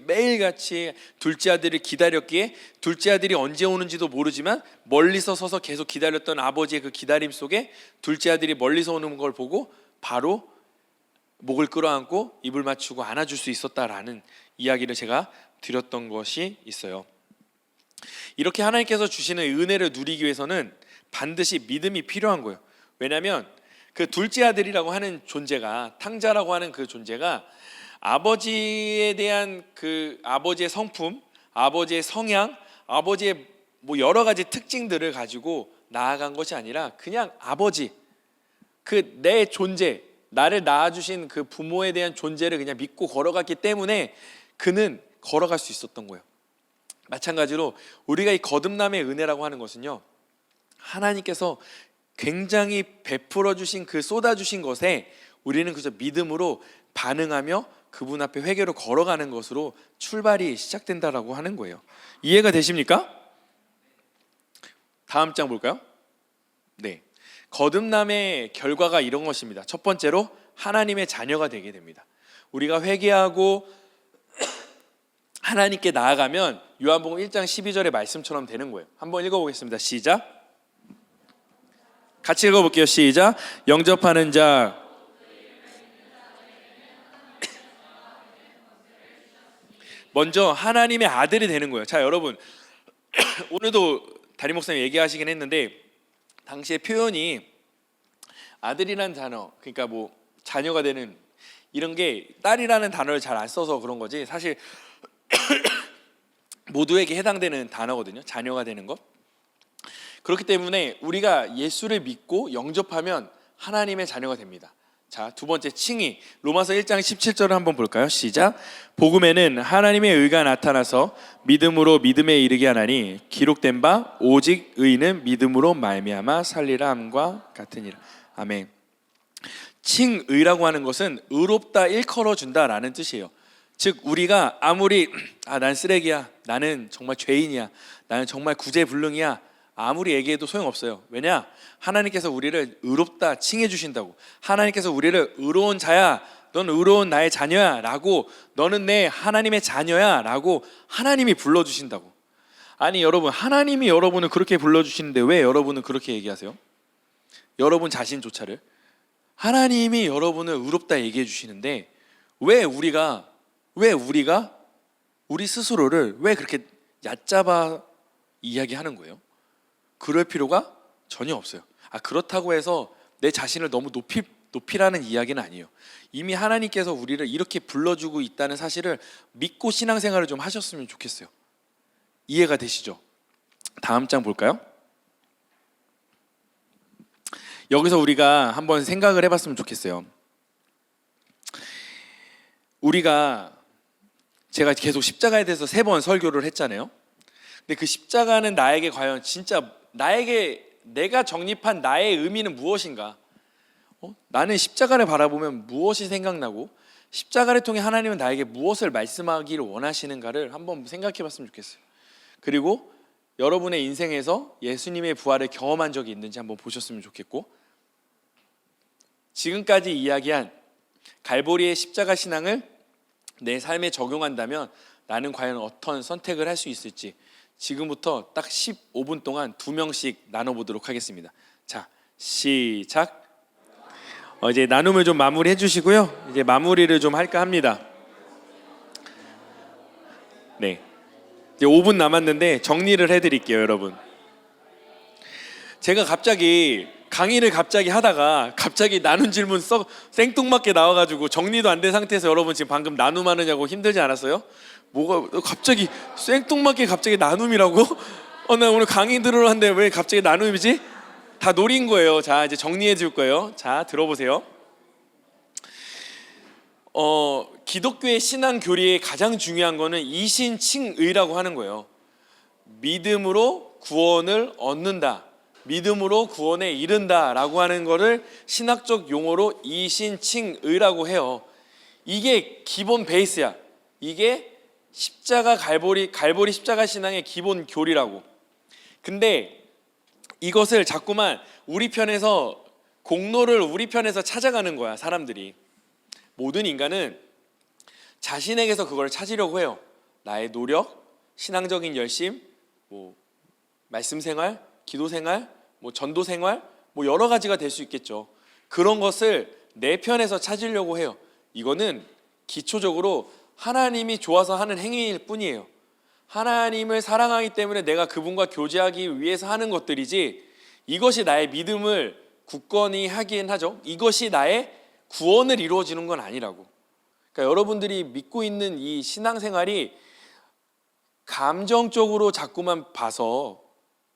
둘째 아들을 기다렸기에 둘째 아들이 언제 오는지도 모르지만 멀리서 서서 계속 기다렸던 아버지의 그 기다림 속에 둘째 아들이 멀리서 오는 걸 보고 바로 목을 끌어안고 입을 맞추고 안아줄 수 있었다라는 이야기를 제가 드렸던 것이 있어요. 이렇게 하나님께서 주시는 은혜를 누리기 위해서는 반드시 믿음이 필요한 거예요. 왜냐하면 그 둘째 아들이라고 하는 존재가, 탕자라고 하는 그 존재가 아버지에 대한 그 아버지의 성품, 아버지의 성향, 아버지의 뭐 여러 가지 특징들을 가지고 나아간 것이 아니라 그냥 아버지, 그 내 존재, 나를 낳아주신 그 부모에 대한 존재를 그냥 믿고 걸어갔기 때문에 그는 걸어갈 수 있었던 거예요. 마찬가지로 우리가 이 거듭남의 은혜라고 하는 것은요, 하나님께서 굉장히 베풀어 주신 그 쏟아주신 것에 우리는 그저 믿음으로 반응하며 그분 앞에 회개로 걸어가는 것으로 출발이 시작된다라고 하는 거예요. 이해가 되십니까? 다음 장 볼까요? 네, 거듭남의 결과가 이런 것입니다. 첫 번째로 하나님의 자녀가 되게 됩니다. 우리가 회개하고 하나님께 나아가면 요한복음 1장 12절의 말씀처럼 되는 거예요. 한번 읽어보겠습니다. 시작. 같이 읽어볼게요. 시작. 영접하는 자, 먼저 하나님의 아들이 되는 거예요. 자, 여러분, 오늘도 담임 목사님 얘기하시긴 했는데 당시의 표현이 아들이라는 단어, 그러니까 뭐 자녀가 되는 이런 게 딸이라는 단어를 잘 안 써서 그런 거지, 사실 모두에게 해당되는 단어거든요. 자녀가 되는 것. 그렇기 때문에 우리가 예수를 믿고 영접하면 하나님의 자녀가 됩니다. 자, 두 번째 칭의, 로마서 1장 17절을 한번 볼까요? 시작. 복음에는 하나님의 의가 나타나서 믿음으로 믿음에 이르게 하나니 기록된 바 오직 의는 믿음으로 말미암아 살리라 함과 같으니라. 아멘. 칭의라고 하는 것은 의롭다 일컬어 준다라는 뜻이에요. 즉 우리가 아무리 난 쓰레기야, 나는 정말 죄인이야, 나는 정말 구제불능이야 아무리 얘기해도 소용없어요. 왜냐? 하나님께서 우리를 의롭다 칭해 주신다고. 하나님께서 우리를 의로운 자야, 넌 의로운 나의 자녀야 라고, 너는 내 하나님의 자녀야 라고 하나님이 불러주신다고. 아니 여러분, 하나님이 여러분을 그렇게 불러주시는데 왜 여러분은 그렇게 얘기하세요? 여러분 자신조차를. 하나님이 여러분을 의롭다 얘기해 주시는데 왜 우리가 우리 스스로를 왜 그렇게 얕잡아 이야기하는 거예요? 그럴 필요가 전혀 없어요. 그렇다고 해서 내 자신을 너무 높이라는 이야기는 아니에요. 이미 하나님께서 우리를 이렇게 불러주고 있다는 사실을 믿고 신앙생활을 좀 하셨으면 좋겠어요. 이해가 되시죠? 다음 장 볼까요? 여기서 우리가 한번 생각을 해봤으면 좋겠어요. 제가 계속 십자가에 대해서 3번 설교를 했잖아요. 근데 그 십자가는 나에게 과연 진짜 내가 정립한 나의 의미는 무엇인가? 나는 십자가를 바라보면 무엇이 생각나고 십자가를 통해 하나님은 나에게 무엇을 말씀하기를 원하시는가를 한번 생각해 봤으면 좋겠어요. 그리고 여러분의 인생에서 예수님의 부활을 경험한 적이 있는지 한번 보셨으면 좋겠고, 지금까지 이야기한 갈보리의 십자가 신앙을 내 삶에 적용한다면 나는 과연 어떤 선택을 할 수 있을지 지금부터 딱 15분 동안 2명씩 나눠보도록 하겠습니다. 자, 시작. 이제 나눔을 좀 마무리해 주시고요. 이제 마무리를 좀 할까 합니다. 네, 이제 5분 남았는데 정리를 해드릴게요, 여러분. 제가 갑자기 강의를 하다가 갑자기 나눈 질문 생뚱맞게 나와가지고 정리도 안 된 상태에서 여러분 지금 방금 나눔하느냐고 힘들지 않았어요? 뭐가 갑자기 생뚱맞게 갑자기 나눔이라고? 나 오늘 강의 들으러 왔는데 왜 갑자기 나눔이지? 다 노린 거예요. 자, 이제 정리해 줄 거예요. 자, 들어보세요. 기독교의 신앙 교리의 가장 중요한 거는 이신칭의라고 하는 거예요. 믿음으로 구원을 얻는다, 믿음으로 구원에 이른다라고 하는 거를 신학적 용어로 이신칭의라고 해요. 이게 기본 베이스야. 이게 십자가 갈보리 십자가 신앙의 기본 교리라고. 근데 이것을 자꾸만 우리 편에서 공로를 우리 편에서 찾아가는 거야, 사람들이. 모든 인간은 자신에게서 그걸 찾으려고 해요. 나의 노력, 신앙적인 열심, 말씀 생활, 기도 생활, 전도 생활, 여러 가지가 될 수 있겠죠. 그런 것을 내 편에서 찾으려고 해요. 이거는 기초적으로 하나님이 좋아서 하는 행위일 뿐이에요. 하나님을 사랑하기 때문에 내가 그분과 교제하기 위해서 하는 것들이지, 이것이 나의 믿음을 굳건히 하긴 하죠. 이것이 나의 구원을 이루어지는 건 아니라고. 그러니까 여러분들이 믿고 있는 이 신앙생활이 감정적으로 자꾸만 봐서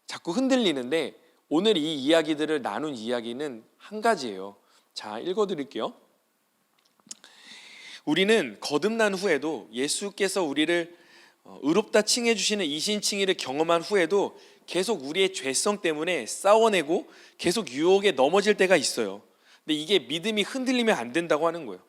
자꾸 흔들리는데, 오늘 이 이야기들을 나눈 이야기는 한 가지예요. 자, 읽어드릴게요. 우리는 거듭난 후에도 예수께서 우리를 의롭다 칭해 주시는 이신칭의를 경험한 후에도 계속 우리의 죄성 때문에 싸워내고 계속 유혹에 넘어질 때가 있어요. 근데 이게 믿음이 흔들리면 안 된다고 하는 거예요.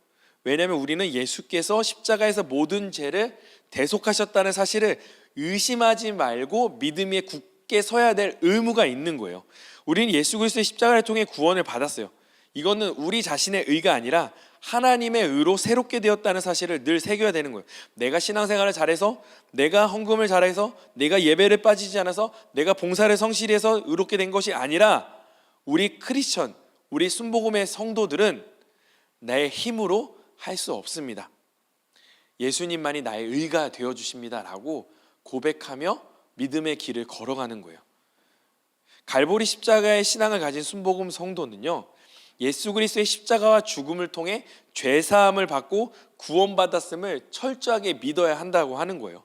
왜냐하면 우리는 예수께서 십자가에서 모든 죄를 대속하셨다는 사실을 의심하지 말고 믿음 위에 굳게 서야 될 의무가 있는 거예요. 우리는 예수 그리스도의 십자가를 통해 구원을 받았어요. 이거는 우리 자신의 의가 아니라 하나님의 의로 새롭게 되었다는 사실을 늘 새겨야 되는 거예요. 내가 신앙생활을 잘해서, 내가 헌금을 잘해서, 내가 예배를 빠지지 않아서, 내가 봉사를 성실히 해서 의롭게 된 것이 아니라, 우리 크리스천, 우리 순복음의 성도들은 나의 힘으로 할 수 없습니다. 예수님만이 나의 의가 되어주십니다 라고 고백하며 믿음의 길을 걸어가는 거예요. 갈보리 십자가의 신앙을 가진 순복음 성도는요, 예수 그리스도의 십자가와 죽음을 통해 죄사함을 받고 구원받았음을 철저하게 믿어야 한다고 하는 거예요.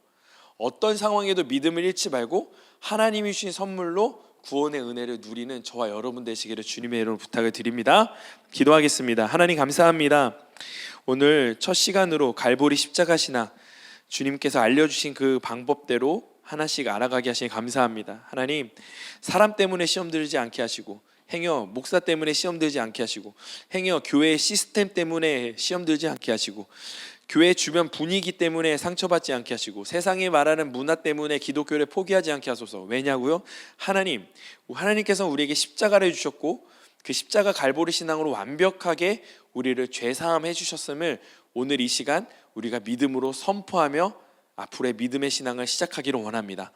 어떤 상황에도 믿음을 잃지 말고 하나님이 주신 선물로 구원의 은혜를 누리는 저와 여러분 되시기를 주님의 이름으로 부탁을 드립니다. 기도하겠습니다. 하나님 감사합니다. 오늘 첫 시간으로 갈보리 십자가 신앙, 주님께서 알려주신 그 방법대로 하나씩 알아가게 하시니 감사합니다. 하나님, 사람 때문에 시험 들지 않게 하시고, 행여 목사 때문에 시험 들지 않게 하시고, 행여 교회의 시스템 때문에 시험 들지 않게 하시고, 교회 주변 분위기 때문에 상처받지 않게 하시고, 세상이 말하는 문화 때문에 기독교를 포기하지 않게 하소서. 왜냐고요? 하나님께서 우리에게 십자가를 주셨고, 그 십자가 갈보리 신앙으로 완벽하게 우리를 죄사함해 주셨음을 오늘 이 시간 우리가 믿음으로 선포하며 앞으로의 믿음의 신앙을 시작하기를 원합니다.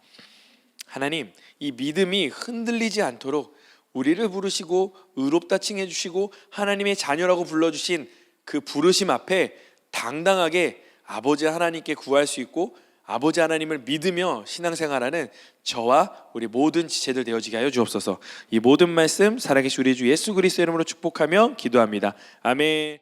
하나님, 이 믿음이 흔들리지 않도록 우리를 부르시고 의롭다 칭해 주시고 하나님의 자녀라고 불러주신 그 부르심 앞에 당당하게 아버지 하나님께 구할 수 있고, 아버지 하나님을 믿으며 신앙생활하는 저와 우리 모든 지체들 되어지게 하여 주옵소서. 이 모든 말씀 살아계신 우리 주 예수 그리스도의 이름으로 축복하며 기도합니다. 아멘.